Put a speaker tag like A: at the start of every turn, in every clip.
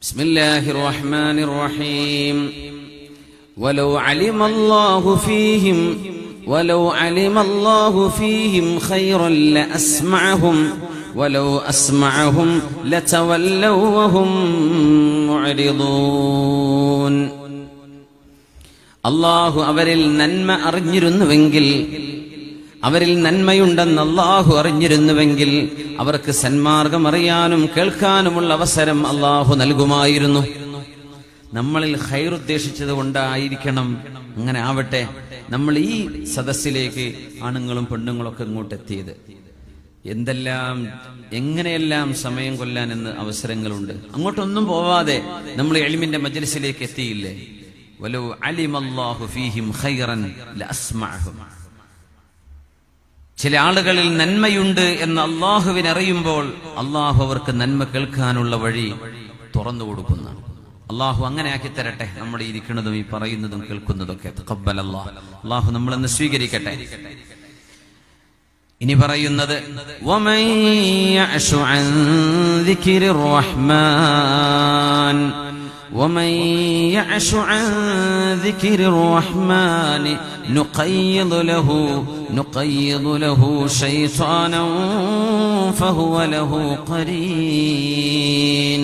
A: بسم الله الرحمن الرحيم ولو علم الله فيهم خيرا لأسمعهم ولو أسمعهم لتولوا وهم معرضون അല്ലാഹു അവരിൽ നന്മ അറിഞ്ഞിരുന്നുവെങ്കിൽ, അവരിൽ നന്മയുണ്ടെന്ന് അല്ലാഹു അറിഞ്ഞിരുന്നുവെങ്കിൽ അവർക്ക് സന്മാർഗം അറിയാനും കേൾക്കാനുമുള്ള അവസരം അല്ലാഹു നൽകുമായിരുന്നു. നമ്മളിൽ ഖൈർ ഉദ്ദേശിച്ചത് കൊണ്ടായിരിക്കണം അങ്ങനെ ആവട്ടെ നമ്മൾ ഈ സദസ്സിലേക്ക് ആണുങ്ങളും പെണ്ണുങ്ങളൊക്കെ ഇങ്ങോട്ട് എത്തിയത്. എങ്ങനെയെല്ലാം സമയം കൊല്ലാൻ എന്ന് അവസരങ്ങളുണ്ട്. അങ്ങോട്ടൊന്നും പോവാതെ നമ്മൾ ഇൽമിന്റെ മജ്ലിസിലേക്ക് എത്തിയില്ലേ? വലൗ അലിമല്ലാഹു ഫീഹിം ഖൈറൻ ലഅസ്മഅഹും. ചില ആളുകളിൽ നന്മയുണ്ട് എന്ന് അള്ളാഹുവിന് അറിയുമ്പോൾ അള്ളാഹു അവർക്ക് നന്മ കേൾക്കാനുള്ള വഴി തുറന്നു കൊടുക്കുന്നു. അള്ളാഹു അങ്ങനെ ആക്കി തരട്ടെ. നമ്മൾ ഇരിക്കുന്നതും ഈ പറയുന്നതും കേൾക്കുന്നതൊക്കെ തഖബ്ബലല്ലാഹ്. അള്ളാഹു നമ്മളെന്ന് സ്വീകരിക്കട്ടെ. ഇനി പറയുന്നത് വമൻ യഅശു അൻ ദിക്രിർ റഹ്മാൻ ومن يعش عن ذكر الرحمن نقيض له شيطانا فهو له قرين.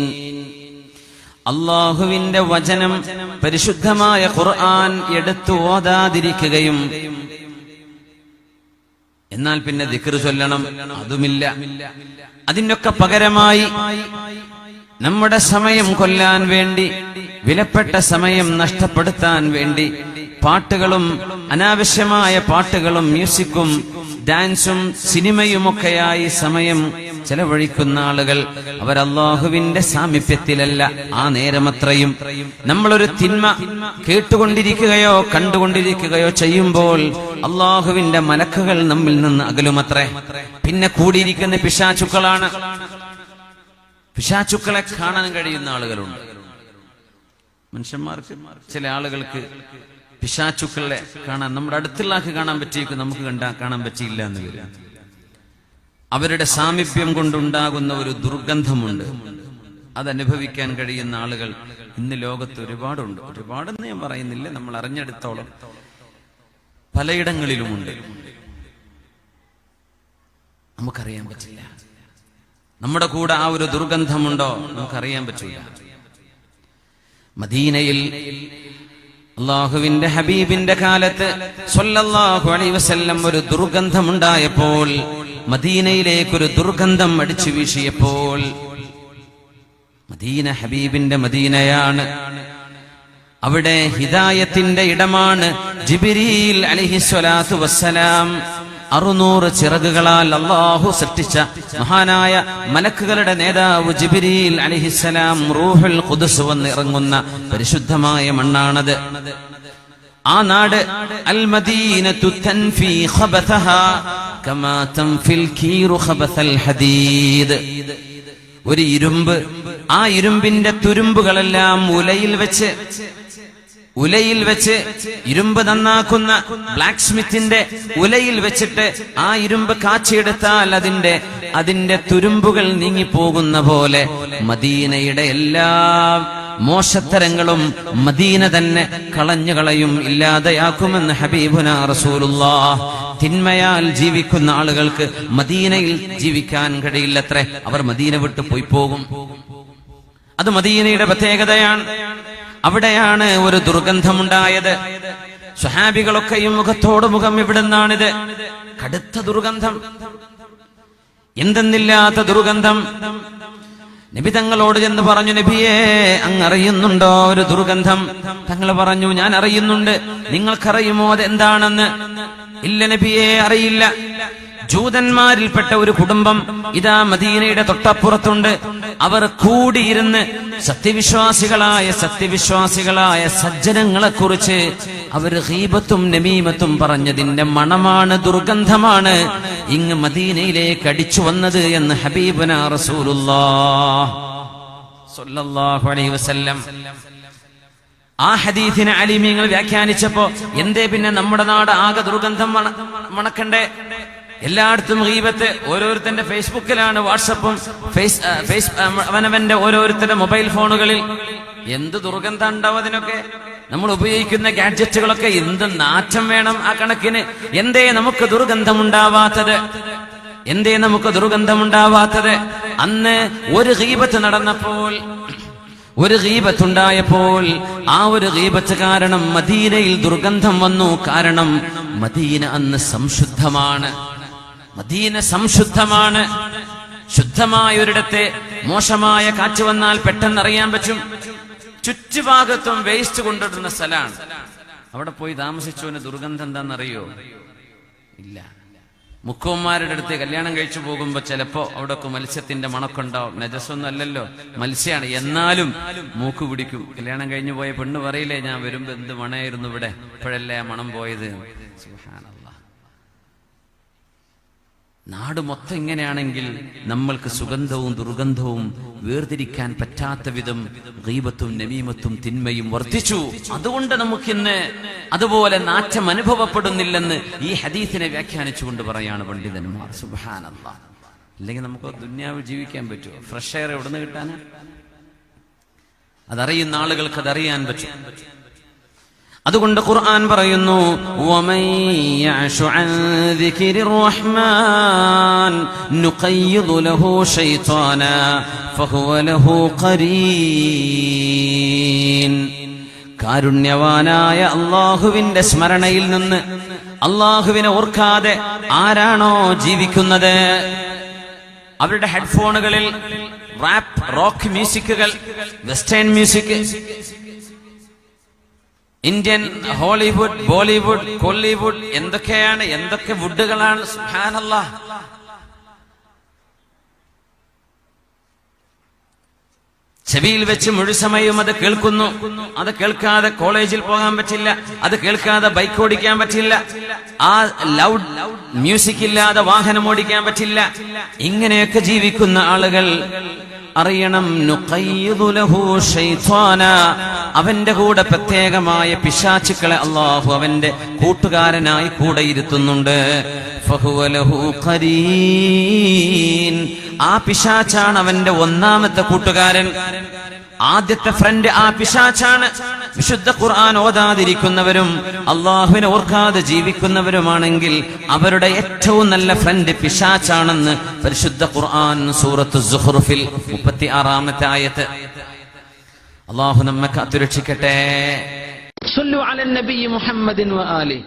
A: അല്ലാഹുവിന്റെ വചനം പരിശുദ്ധമായ ഖുർആൻ എടുത്തു ഓതാതിരിക്കുകയും എന്നാൽ പിന്നെ ദിക്ർ ചൊല്ലണം, അതുമില്ല. അതിനൊക്കെ പകരമായി നമ്മുടെ സമയം കൊല്ലാൻ വേണ്ടി, വിലപ്പെട്ട സമയം നഷ്ടപ്പെടുത്താൻ വേണ്ടി പാട്ടുകളും അനാവശ്യമായ പാട്ടുകളും മ്യൂസിക്കും ഡാൻസും സിനിമയുമൊക്കെയായി സമയം ചെലവഴിക്കുന്ന ആളുകൾ അവർ അല്ലാഹുവിന്റെ സാമീപ്യത്തിലല്ല. ആ നേരമത്രയും നമ്മളൊരു തിന്മ കേട്ടുകൊണ്ടിരിക്കുകയോ കണ്ടുകൊണ്ടിരിക്കുകയോ ചെയ്യുമ്പോൾ അല്ലാഹുവിന്റെ മലക്കുകൾ നമ്മിൽ നിന്ന് അകലുമത്രേ. പിന്നെ കൂടിയിരിക്കുന്ന പിശാചുക്കളാണ്. പിശാചുക്കളെ കാണാൻ കഴിയുന്ന ആളുകളുണ്ട്. മനുഷ്യന്മാർക്ക്, ചില ആളുകൾക്ക് പിശാചുക്കളെ കാണാൻ, നമ്മുടെ അടുത്തുള്ള ആൾക്ക് കാണാൻ പറ്റിയിരിക്കും, നമുക്ക് കാണാൻ പറ്റിയില്ല എന്ന് വരും. അവരുടെ സാമീപ്യം കൊണ്ടുണ്ടാകുന്ന ഒരു ദുർഗന്ധമുണ്ട്. അതനുഭവിക്കാൻ കഴിയുന്ന ആളുകൾ ഇന്ന് ലോകത്ത് ഒരുപാടുണ്ട്. ഒരുപാടെന്ന് ഞാൻ പറയുന്നില്ല, നമ്മൾ അറിഞ്ഞെടുത്തോളം പലയിടങ്ങളിലുമുണ്ട്. നമുക്കറിയാൻ പറ്റില്ല. നമ്മുടെ കൂടെ ആ ഒരു ദുർഗന്ധമുണ്ടോ നമുക്കറിയാൻ പറ്റില്ല. മദീനയിൽ അല്ലാഹുവിന്റെ ഹബീബിന്റെ കാലത്ത് സ്വല്ലല്ലാഹു അലൈഹി വസല്ലം ഒരു ദുർഗന്ധമുണ്ടായപ്പോൾ, മദീനയിലേക്കൊരു ദുർഗന്ധം അടിച്ചു വീശിയപ്പോൾ, മദീന ഹബീബിന്റെ മദീനയാണ്. അവിടെ ഹിദായത്തിന്റെ ഇടമാണ്. ജിബ്രീൽ അലൈഹിസ്സലാത്തു വസ്സലാം 600 ചിറകുകളാൽ അല്ലാഹു സൃഷ്ടിച്ച മഹാനായ മലക്കുകളുടെ നേതാവ് ജിബ്രീൽ അലൈഹിസ്സലാം റൂഹുൽ ഖുദ്സ് വന്ന് ഇറങ്ങുന്ന പരിശുദ്ധമായ മണ്ണാണത്. ആ നാട് അൽ മദീനതു തൻഫി ഖബതഹാ കമാ തൻഫിൽ കീറു ഖബതൽ ഹദീദ്. ഒരു ഇരുമ്പ്, ആ ഇരുമ്പിന്റെ തുരുമ്പുകളെല്ലാം ഉലയിൽ വെച്ച് ഇരുമ്പ് നന്നാക്കുന്ന ബ്ലാക്ക് സ്മിത്തിന്റെ ഉലയിൽ വെച്ചിട്ട് ആ ഇരുമ്പ് കാച്ചിയെടുത്താൽ അതിന്റെ തുരുമ്പുകൾ നീങ്ങിപ്പോകുന്ന പോലെ മദീനയുടെ എല്ലാ മോശത്തരങ്ങളും മദീന തന്നെ കളഞ്ഞുകളയും, ഇല്ലാതെയാക്കുമെന്ന് ഹബീബുനാ റസൂലുള്ളാഹ്. തിന്മയാൽ ജീവിക്കുന്ന ആളുകൾക്ക് മദീനയിൽ ജീവിക്കാൻ കഴിയില്ലത്രേ. അവർ മദീന വിട്ടു പോയി പോകും. അത് മദീനയുടെ പ്രത്യേകതയാണ്. അവിടെയാണ് ഒരു ദുർഗന്ധമുണ്ടായത്. സ്വഹാബികളൊക്കെയും മുഖത്തോട് മുഖം എവിടുന്നാണിത്? കടുത്ത ദുർഗന്ധം, എന്തെന്നില്ലാത്ത ദുർഗന്ധം. നബി തങ്ങളോട് ചെന്ന് പറഞ്ഞു, നബിയേ, അങ്ങ് അറിയുന്നുണ്ടോ ഒരു ദുർഗന്ധം? തങ്ങൾ പറഞ്ഞു, ഞാൻ അറിയുന്നുണ്ട്. നിങ്ങൾക്കറിയുമോ അതെന്താണെന്ന്? ഇല്ല നബിയേ, അറിയില്ല. ജൂതന്മാരിൽപ്പെട്ട ഒരു കുടുംബം ഇതാ മദീനയുടെ തൊട്ടപ്പുറത്തുണ്ട്. അവർ കൂടിയിരുന്ന് സത്യവിശ്വാസികളായ സജ്ജനങ്ങളെ കുറിച്ച് അവർ ഗീബത്തും നമീമത്തും പറഞ്ഞതിന്റെ മണമാണ്, ദുർഗന്ധമാണ് ഇങ്ങ് മദീനയിലേക്ക് അടിച്ചു വന്നത് എന്ന് ഹബീബുനാ റസൂലുള്ളാഹ് സ്വല്ലല്ലാഹു അലൈഹി വസല്ലം. ആ ഹദീസിനെ അലിമീങ്ങൾ വ്യാഖ്യാനിച്ചപ്പോ, എന്തേ പിന്നെ നമ്മുടെ നാട് ആകെ ദുർഗന്ധം മണക്കണ്ടേ? എല്ലായിടത്തും ഗീബത്ത്. ഓരോരുത്തന്റെ ഫേസ്ബുക്കിലാണ്, വാട്സപ്പും അവനവന്റെ ഓരോരുത്തരുടെ മൊബൈൽ ഫോണുകളിൽ. എന്ത് ദുർഗന്ധം ഉണ്ടാവും അതിനൊക്കെ. നമ്മൾ ഉപയോഗിക്കുന്ന ഗാഡ്ജറ്റുകളൊക്കെ എന്ത് നാറ്റം വേണം ആ കണക്കിന്. എന്തേ നമുക്ക് ദുർഗന്ധമുണ്ടാവാത്തത്? എന്തേ നമുക്ക് ദുർഗന്ധമുണ്ടാവാത്തത്? അന്ന് ഒരു ഗീബത്ത് നടന്നപ്പോൾ, ഒരു ഗീബത്തുണ്ടായപ്പോൾ ആ ഒരു ഗീബത്ത് കാരണം മദീനയിൽ ദുർഗന്ധം വന്നു. കാരണം മദീന അന്ന് സംശുദ്ധമാണ്. മദീന സംശുദ്ധമാണ്. ശുദ്ധമായ ഒരിടത്തെ മോശമായ കാറ്റ് വന്നാൽ പെട്ടെന്ന് അറിയാൻ പറ്റും. ചുറ്റുഭാഗത്തും വേസ്റ്റ് കൊണ്ടിടുന്ന സ്ഥലമാണ്. അവിടെ പോയി താമസിച്ചവന് ദുർഗന്ധം എന്താണെന്നറിയോ? ഇല്ല. മുക്കുവന്മാരുടെ അടുത്ത് കല്യാണം കഴിച്ചു പോകുമ്പോ ചിലപ്പോ അവിടെയൊക്കെ മത്സ്യത്തിന്റെ മണക്കുണ്ടാവും. നജസൊന്നും അല്ലല്ലോ, മത്സ്യമാണ്. എന്നാലും മൂക്ക് പിടിക്കും. കല്യാണം കഴിഞ്ഞു പോയ പെണ്ണ് പറയില്ലേ, ഞാൻ വരുമ്പോ എന്ത് മണമായിരുന്നു ഇവിടെ, ഇപ്പോഴല്ലേ ആ മണം പോയത്. സുബ്ഹാനല്ലാഹ്. നാട് മൊത്തം ഇങ്ങനെയാണെങ്കിൽ നമ്മൾക്ക് സുഗന്ധവും ദുർഗന്ധവും വേർതിരിക്കാൻ പറ്റാത്ത വിധം ഗീബത്തും നമീമത്തും തിന്മയും വർദ്ധിച്ചു. അതുകൊണ്ട് നമുക്കിന്ന് അതുപോലെ നാറ്റം അനുഭവപ്പെടുന്നില്ലെന്ന് ഈ ഹദീസിനെ വ്യാഖ്യാനിച്ചുകൊണ്ട് പറയാണ് പണ്ഡിതന്മാർ. സുബ്ഹാനല്ലാഹ്. ഇല്ലെങ്കിൽ നമുക്ക് ദുനിയാവിൽ ജീവിക്കാൻ പറ്റുമോ? ഫ്രഷ് എയർ എവിടെ നിന്ന് കിട്ടാനാ? അതറിയുന്ന ആളുകൾക്ക് അതറിയാൻ പറ്റും. അതുകൊണ്ട് ഖുർആൻ പറയുന്നു, വമൻ യഅശു അൻ ദിക്രിർ റഹ്മാൻ നുഖയ്യിദ് ലഹു ശൈത്വാനാ ഫഹുവ ലഹു ഖരീൻ. കാരുണ്യവാനായ അല്ലാഹുവിന്റെ സ്മരണയിൽ നിന്ന്, അല്ലാഹുവിനെ ഓർക്കാതെ ആരാണോ ജീവിക്കുന്നത്, അവരുടെ ഹെഡ്ഫോണുകളിൽ റാപ്പ്, റോക്ക് മ്യൂസിക്കുകൾ, western music, Indian, Hollywood, Bollywood, Kollywood, എന്തൊക്കെ വുഡുകളാണ്. സുബ്ഹാനല്ലാഹ്. ചെവിയിൽ വെച്ച് മുഴുസമയവും അത് കേൾക്കുന്നു. അത് കേൾക്കാതെ കോളേജിൽ പോകാൻ പറ്റില്ല, അത് കേൾക്കാതെ ബൈക്ക് ഓടിക്കാൻ പറ്റില്ല, ആ ലൗഡ് മ്യൂസിക് ഇല്ലാതെ വാഹനം ഓടിക്കാൻ പറ്റില്ല. ഇങ്ങനെയൊക്കെ ജീവിക്കുന്ന ആളുകൾ അറിയണം, നുഖയ്യിദു ലഹു ശൈത്വാനാ, അവന്റെ കൂടെ പ്രത്യേകമായ പിശാചുക്കളെ അല്ലാഹു അവന്റെ കൂട്ടുകാരനായി കൂടെ ഇരുത്തുന്നുണ്ട്. ഫഹുവ ലഹു ഖരീൻ, ആ പിശാചാണ് അവന്റെ ഒന്നാമത്തെ കൂട്ടുകാരൻ. ആദ്യത്തെ ഫ്രണ്ട് ആ പിശാചാണ്. വിശുദ്ധ ഖുർആൻ ഓതാതിരിക്കുന്നവരും അള്ളാഹുവിനെ ഓർക്കാതെ ജീവിക്കുന്നവരുമാണെങ്കിൽ അവരുടെ ഏറ്റവും നല്ല ഫ്രണ്ട് പിശാചാണെന്ന് പരിശുദ്ധ ഖുർആൻ സൂറത്തു സുഖ്റുഫിൽ 36-ാമത്തെ ആയത്ത്. അള്ളാഹു നമ്മെ കാത്തുരക്ഷിക്കട്ടെ. സ്വല്ലു അലൻ നബി മുഹമ്മദിൻ വആലി.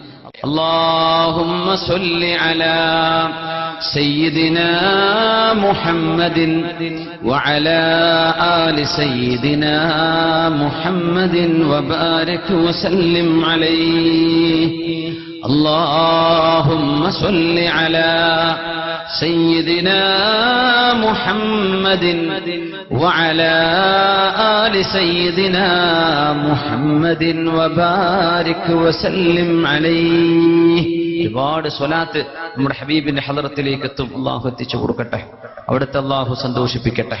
A: اللهم صل على سيدنا محمد وعلى آل سيدنا محمد وبارك وسلم عليه. اللهم صل على سيدنا محمد وعلى آل سيدنا محمد وبارك وسلم عليه. ഒരുപാട് സ്വലാത്ത് നമ്മുടെ ഹബീബിന്റെ ഹളറത്തിലേക്ക് എത്തും. അള്ളാഹു എത്തിച്ചു കൊടുക്കട്ടെ. അവിടുത്തെ അള്ളാഹു സന്തോഷിപ്പിക്കട്ടെ.